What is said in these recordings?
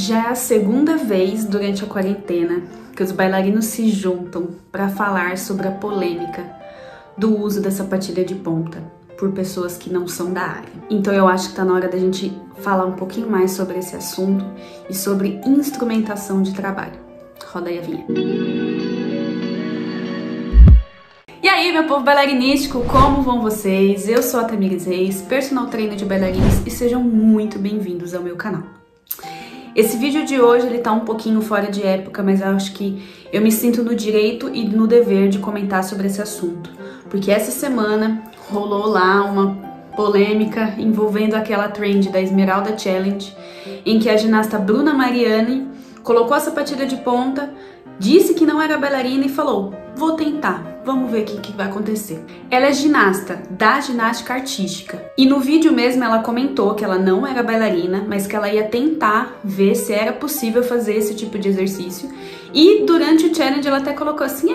Já é a segunda vez durante a quarentena que os bailarinos se juntam para falar sobre a polêmica do uso da sapatilha de ponta por pessoas que não são da área. Então eu acho que tá na hora da gente falar um pouquinho mais sobre esse assunto e sobre instrumentação de trabalho. Roda aí a vinheta. E aí, meu povo bailarinístico, como vão vocês? Eu sou a Tamires Reis, personal trainer de bailarinos, e sejam muito bem-vindos ao meu canal. Esse vídeo de hoje ele tá um pouquinho fora de época, mas eu acho que eu me sinto no direito e no dever de comentar sobre esse assunto, porque essa semana rolou lá uma polêmica envolvendo aquela trend da Esmeralda Challenge, em que a ginasta Bruna Mariani colocou a sapatilha de ponta, disse que não era bailarina e falou: vou tentar, vamos ver o que vai acontecer. Ela é ginasta da ginástica artística e no vídeo mesmo ela comentou que ela não era bailarina, mas que ela ia tentar ver se era possível fazer esse tipo de exercício, e durante o challenge ela até colocou assim: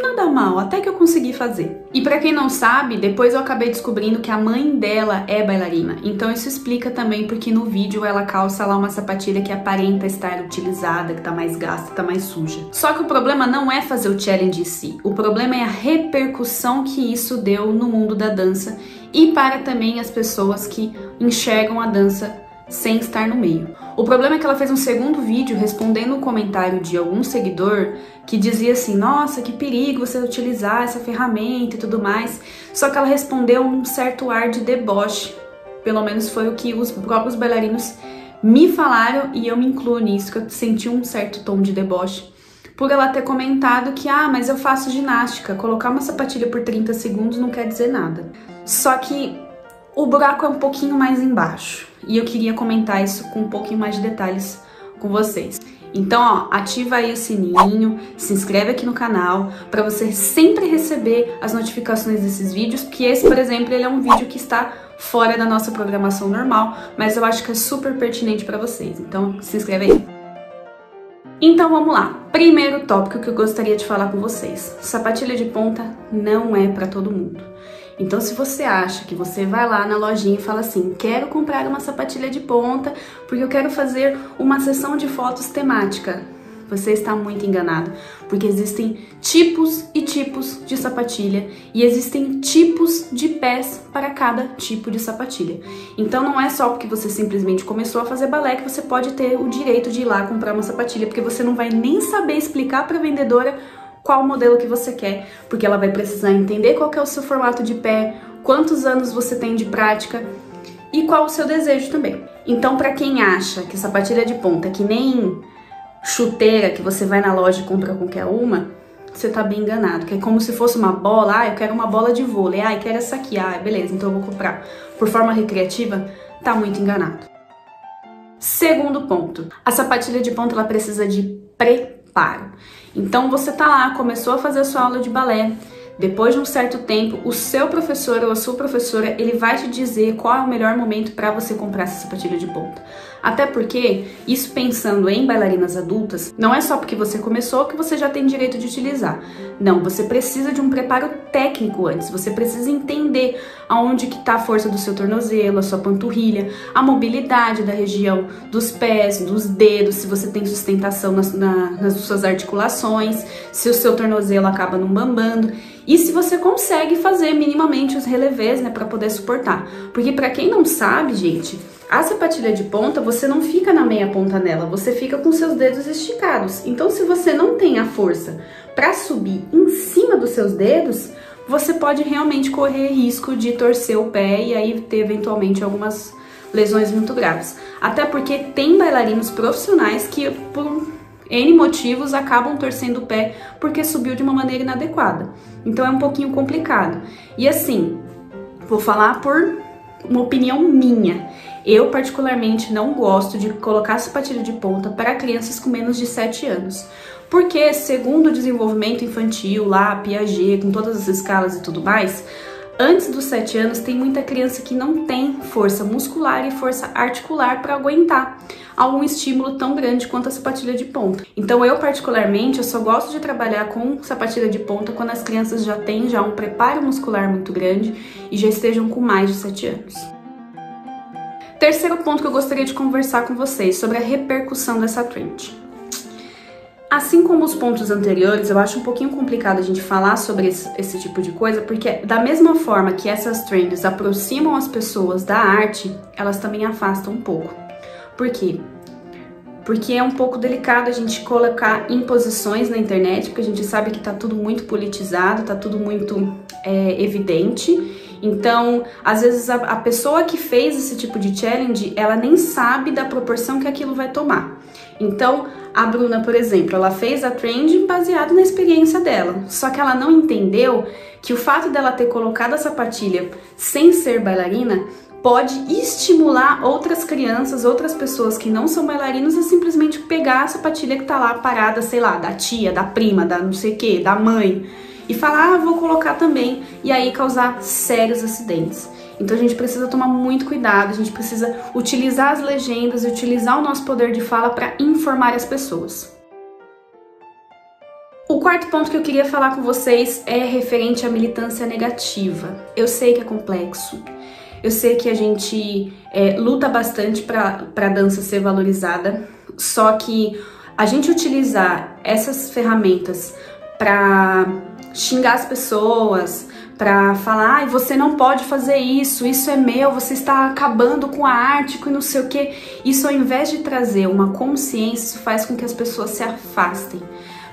nada mal, até que eu consegui fazer. E pra quem não sabe, depois eu acabei descobrindo que a mãe dela é bailarina. Então isso explica também porque no vídeo ela calça lá uma sapatilha que aparenta estar utilizada, que tá mais gasta, que tá mais suja. Só que o problema não é fazer o challenge em si. O problema é a repercussão que isso deu no mundo da dança e para também as pessoas que enxergam a dança sem estar no meio. O problema é que ela fez um segundo vídeo respondendo um comentário de algum seguidor que dizia assim: nossa, que perigo você utilizar essa ferramenta e tudo mais. Só que ela respondeu um certo ar de deboche. Pelo menos foi o que os próprios bailarinos me falaram, e eu me incluo nisso, que eu senti um certo tom de deboche por ela ter comentado que mas eu faço ginástica, colocar uma sapatilha por 30 segundos não quer dizer nada. Só que o buraco é um pouquinho mais embaixo, e eu queria comentar isso com um pouquinho mais de detalhes com vocês. Então, ativa aí o sininho, se inscreve aqui no canal para você sempre receber as notificações desses vídeos, porque esse, por exemplo, ele é um vídeo que está fora da nossa programação normal, mas eu acho que é super pertinente para vocês, então se inscreve aí. Então vamos lá, primeiro tópico que eu gostaria de falar com vocês: sapatilha de ponta não é para todo mundo. Então se você acha que você vai lá na lojinha e fala assim: quero comprar uma sapatilha de ponta porque eu quero fazer uma sessão de fotos temática, você está muito enganado, porque existem tipos e tipos de sapatilha e existem tipos de pés para cada tipo de sapatilha. Então não é só porque você simplesmente começou a fazer balé que você pode ter o direito de ir lá comprar uma sapatilha, porque você não vai nem saber explicar para a vendedora qual modelo que você quer, porque ela vai precisar entender qual que é o seu formato de pé, quantos anos você tem de prática e qual o seu desejo também. Então, para quem acha que sapatilha de ponta é que nem chuteira que você vai na loja e compra qualquer uma, você tá bem enganado, que é como se fosse uma bola. Eu quero uma bola de vôlei, eu quero essa aqui, beleza, então eu vou comprar por forma recreativa. Tá muito enganado. Segundo ponto, a sapatilha de ponta ela precisa de preparo. Então você tá lá, começou a fazer a sua aula de balé, depois de um certo tempo, o seu professor ou a sua professora, ele vai te dizer qual é o melhor momento para você comprar essa sapatilha de ponta. Até porque, isso pensando em bailarinas adultas, não é só porque você começou que você já tem direito de utilizar. Não, você precisa de um preparo técnico antes, você precisa entender aonde que tá a força do seu tornozelo, a sua panturrilha, a mobilidade da região dos pés, dos dedos, se você tem sustentação nas suas articulações, se o seu tornozelo acaba não bambando, e se você consegue fazer minimamente os relevés, para poder suportar. Porque para quem não sabe, gente, a sapatilha de ponta, você não fica na meia ponta nela, você fica com seus dedos esticados. Então, se você não tem a força para subir em cima dos seus dedos, você pode realmente correr risco de torcer o pé e aí ter eventualmente algumas lesões muito graves. Até porque tem bailarinos profissionais que, por N motivos, acabam torcendo o pé porque subiu de uma maneira inadequada. Então é um pouquinho complicado. E assim, vou falar por uma opinião minha. Eu particularmente não gosto de colocar sapatilha de ponta para crianças com menos de 7 anos. Porque, segundo o desenvolvimento infantil, lá, Piaget, com todas as escalas e tudo mais, antes dos 7 anos tem muita criança que não tem força muscular e força articular para aguentar algum estímulo tão grande quanto a sapatilha de ponta. Então eu particularmente, eu só gosto de trabalhar com sapatilha de ponta quando as crianças já têm um preparo muscular muito grande e já estejam com mais de 7 anos. Terceiro ponto que eu gostaria de conversar com vocês sobre a repercussão dessa trend. Assim como os pontos anteriores, eu acho um pouquinho complicado a gente falar sobre esse tipo de coisa, porque da mesma forma que essas trends aproximam as pessoas da arte, elas também afastam um pouco. Por quê? Porque é um pouco delicado a gente colocar imposições na internet, porque a gente sabe que tá tudo muito politizado, tá tudo muito evidente. Então, às vezes a pessoa que fez esse tipo de challenge, ela nem sabe da proporção que aquilo vai tomar. Então, a Bruna, por exemplo, ela fez a trend baseado na experiência dela, só que ela não entendeu que o fato dela ter colocado a sapatilha sem ser bailarina pode estimular outras crianças, outras pessoas que não são bailarinos a simplesmente pegar a sapatilha que tá lá parada, sei lá, da tia, da prima, da não sei o que, da mãe, e falar, ah, vou colocar também, e aí causar sérios acidentes. Então a gente precisa tomar muito cuidado, a gente precisa utilizar as legendas e utilizar o nosso poder de fala para informar as pessoas. O quarto ponto que eu queria falar com vocês é referente à militância negativa. Eu sei que é complexo, eu sei que a gente luta bastante para a dança ser valorizada, só que a gente utilizar essas ferramentas para xingar as pessoas, para falar, ah, você não pode fazer isso, isso é meu, você está acabando com a arte, com não sei o que. Isso, ao invés de trazer uma consciência, isso faz com que as pessoas se afastem.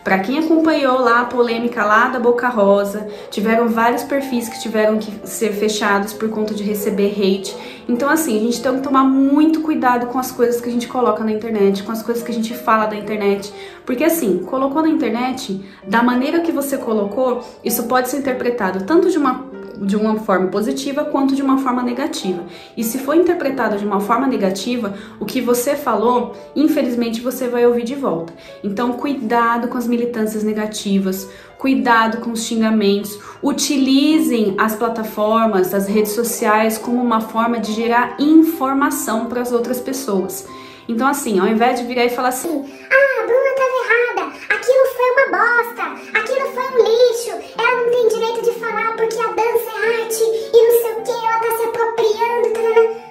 Para quem acompanhou lá a polêmica lá da Boca Rosa, tiveram vários perfis que tiveram que ser fechados por conta de receber hate. Então assim, a gente tem que tomar muito cuidado com as coisas que a gente coloca na internet, com as coisas que a gente fala da internet. Porque assim, colocou na internet, da maneira que você colocou, isso pode ser interpretado tanto de uma forma positiva quanto de uma forma negativa. E se for interpretado de uma forma negativa, o que você falou, infelizmente você vai ouvir de volta. Então cuidado com as militâncias negativas, cuidado com os xingamentos, utilizem as plataformas, as redes sociais como uma forma de gerar informação para as outras pessoas. Então assim, ao invés de virar e falar assim, ah, a Bruna estava errada, aquilo foi uma bosta, aquilo foi um lixo, ela não tem direito de falar porque a dança é arte e não sei o que, ela tá se apropriando.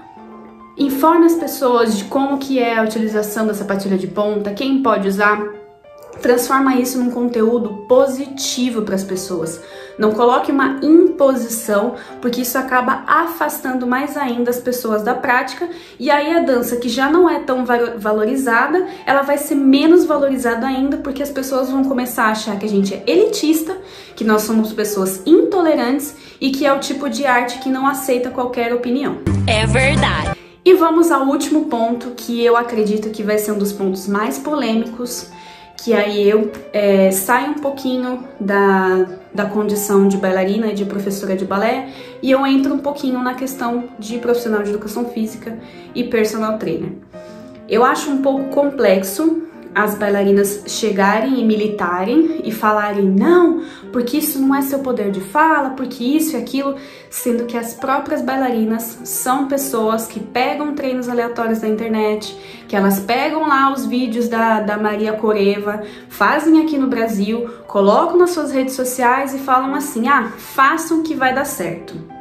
Informe as pessoas de como que é a utilização da sapatilha de ponta, quem pode usar. Transforma isso num conteúdo positivo para as pessoas. Não coloque uma imposição, porque isso acaba afastando mais ainda as pessoas da prática, e aí a dança, que já não é tão valorizada, ela vai ser menos valorizada ainda, porque as pessoas vão começar a achar que a gente é elitista, que nós somos pessoas intolerantes e que é o tipo de arte que não aceita qualquer opinião. É verdade. E vamos ao último ponto, que eu acredito que vai ser um dos pontos mais polêmicos, que aí eu saio um pouquinho da condição de bailarina e de professora de balé e eu entro um pouquinho na questão de profissional de educação física e personal trainer. Eu acho um pouco complexo as bailarinas chegarem e militarem e falarem não, porque isso não é seu poder de fala, porque isso e aquilo, sendo que as próprias bailarinas são pessoas que pegam treinos aleatórios da internet, que elas pegam lá os vídeos da Maria Coreva, fazem aqui no Brasil, colocam nas suas redes sociais e falam assim, ah, façam que vai dar certo.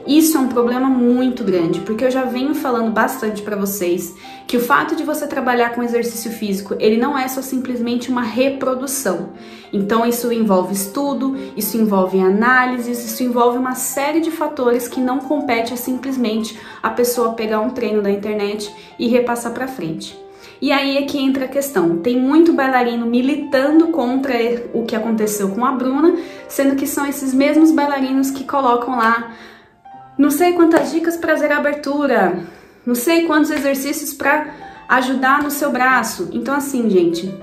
Isso é um problema muito grande, porque eu já venho falando bastante para vocês que o fato de você trabalhar com exercício físico, ele não é só simplesmente uma reprodução. Então isso envolve estudo, isso envolve análises, isso envolve uma série de fatores que não compete a simplesmente a pessoa pegar um treino da internet e repassar para frente. E aí é que entra a questão, tem muito bailarino militando contra o que aconteceu com a Bruna, sendo que são esses mesmos bailarinos que colocam lá não sei quantas dicas para zerar a abertura, não sei quantos exercícios para ajudar no seu braço. Então assim, gente,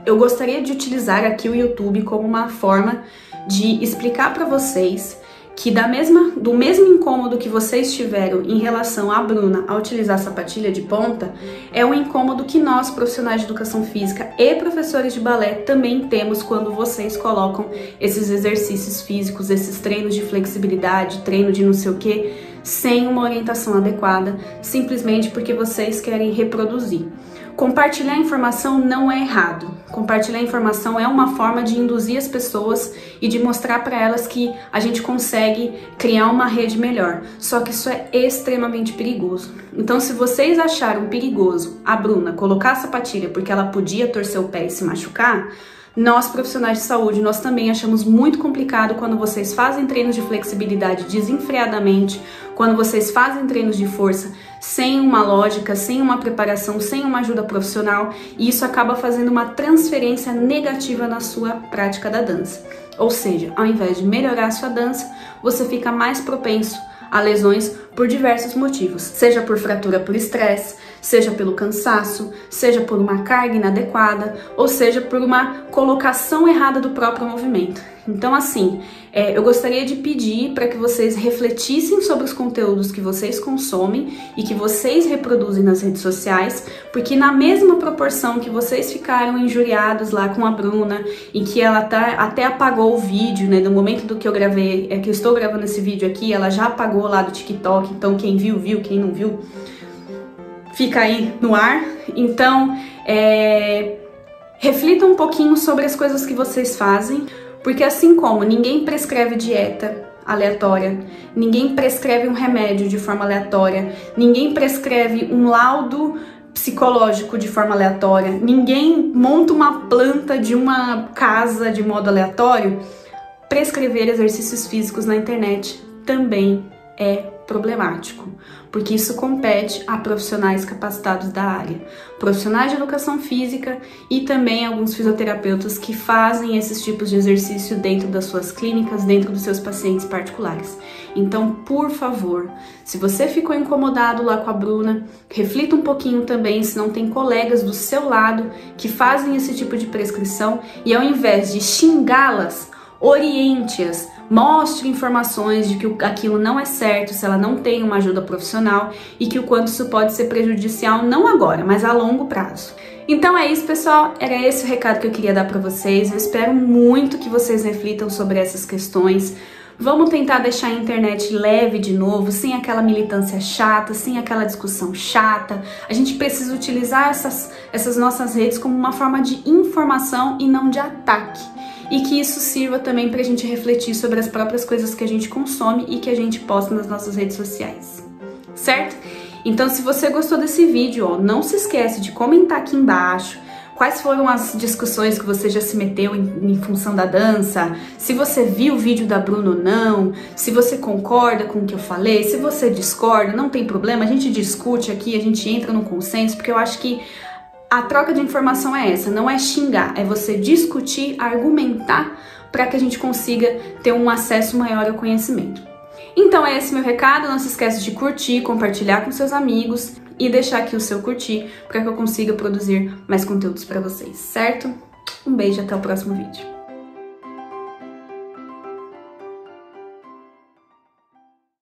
eu gostaria de utilizar aqui o YouTube como uma forma de explicar para vocês que do mesmo incômodo que vocês tiveram em relação à Bruna a utilizar a sapatilha de ponta, é um incômodo que nós, profissionais de educação física e professores de balé, também temos quando vocês colocam esses exercícios físicos, esses treinos de flexibilidade, treino de não sei o que, sem uma orientação adequada, simplesmente porque vocês querem reproduzir. Compartilhar informação não é errado. Compartilhar informação é uma forma de induzir as pessoas e de mostrar para elas que a gente consegue criar uma rede melhor. Só que isso é extremamente perigoso. Então, se vocês acharam perigoso a Bruna colocar a sapatilha porque ela podia torcer o pé e se machucar, nós, profissionais de saúde, nós também achamos muito complicado quando vocês fazem treinos de flexibilidade desenfreadamente, quando vocês fazem treinos de força sem uma lógica, sem uma preparação, sem uma ajuda profissional, e isso acaba fazendo uma transferência negativa na sua prática da dança. Ou seja, ao invés de melhorar a sua dança, você fica mais propenso a lesões por diversos motivos, seja por fratura por estresse, seja pelo cansaço, seja por uma carga inadequada, ou seja por uma colocação errada do próprio movimento. Então, assim, eu gostaria de pedir para que vocês refletissem sobre os conteúdos que vocês consomem e que vocês reproduzem nas redes sociais, porque na mesma proporção que vocês ficaram injuriados lá com a Bruna e que ela até apagou o vídeo, né, no momento do que eu gravei, que eu estou gravando esse vídeo aqui, ela já apagou lá do TikTok, então quem viu, viu, quem não viu, fica aí no ar. Então, reflitam um pouquinho sobre as coisas que vocês fazem, porque assim como ninguém prescreve dieta aleatória, ninguém prescreve um remédio de forma aleatória, ninguém prescreve um laudo psicológico de forma aleatória, ninguém monta uma planta de uma casa de modo aleatório, prescrever exercícios físicos na internet também é problemático, porque isso compete a profissionais capacitados da área, profissionais de educação física e também alguns fisioterapeutas que fazem esses tipos de exercício dentro das suas clínicas, dentro dos seus pacientes particulares. Então, por favor, se você ficou incomodado lá com a Bruna, reflita um pouquinho também se não tem colegas do seu lado que fazem esse tipo de prescrição e ao invés de xingá-las, oriente-as, mostre informações de que aquilo não é certo, se ela não tem uma ajuda profissional e que o quanto isso pode ser prejudicial não agora, mas a longo prazo. Então é isso, pessoal, era esse o recado que eu queria dar para vocês. Eu espero muito que vocês reflitam sobre essas questões. Vamos tentar deixar a internet leve de novo, sem aquela militância chata, sem aquela discussão chata. A gente precisa utilizar essas nossas redes como uma forma de informação e não de ataque. E que isso sirva também pra gente refletir sobre as próprias coisas que a gente consome e que a gente posta nas nossas redes sociais, certo? Então, se você gostou desse vídeo, ó, não se esquece de comentar aqui embaixo quais foram as discussões que você já se meteu em função da dança, se você viu o vídeo da Bruna ou não, se você concorda com o que eu falei, se você discorda, não tem problema, a gente discute aqui, a gente entra no consenso, porque eu acho que a troca de informação é essa, não é xingar, é você discutir, argumentar para que a gente consiga ter um acesso maior ao conhecimento. Então é esse meu recado, não se esqueça de curtir, compartilhar com seus amigos e deixar aqui o seu curtir para que eu consiga produzir mais conteúdos para vocês, certo? Um beijo, até o próximo vídeo.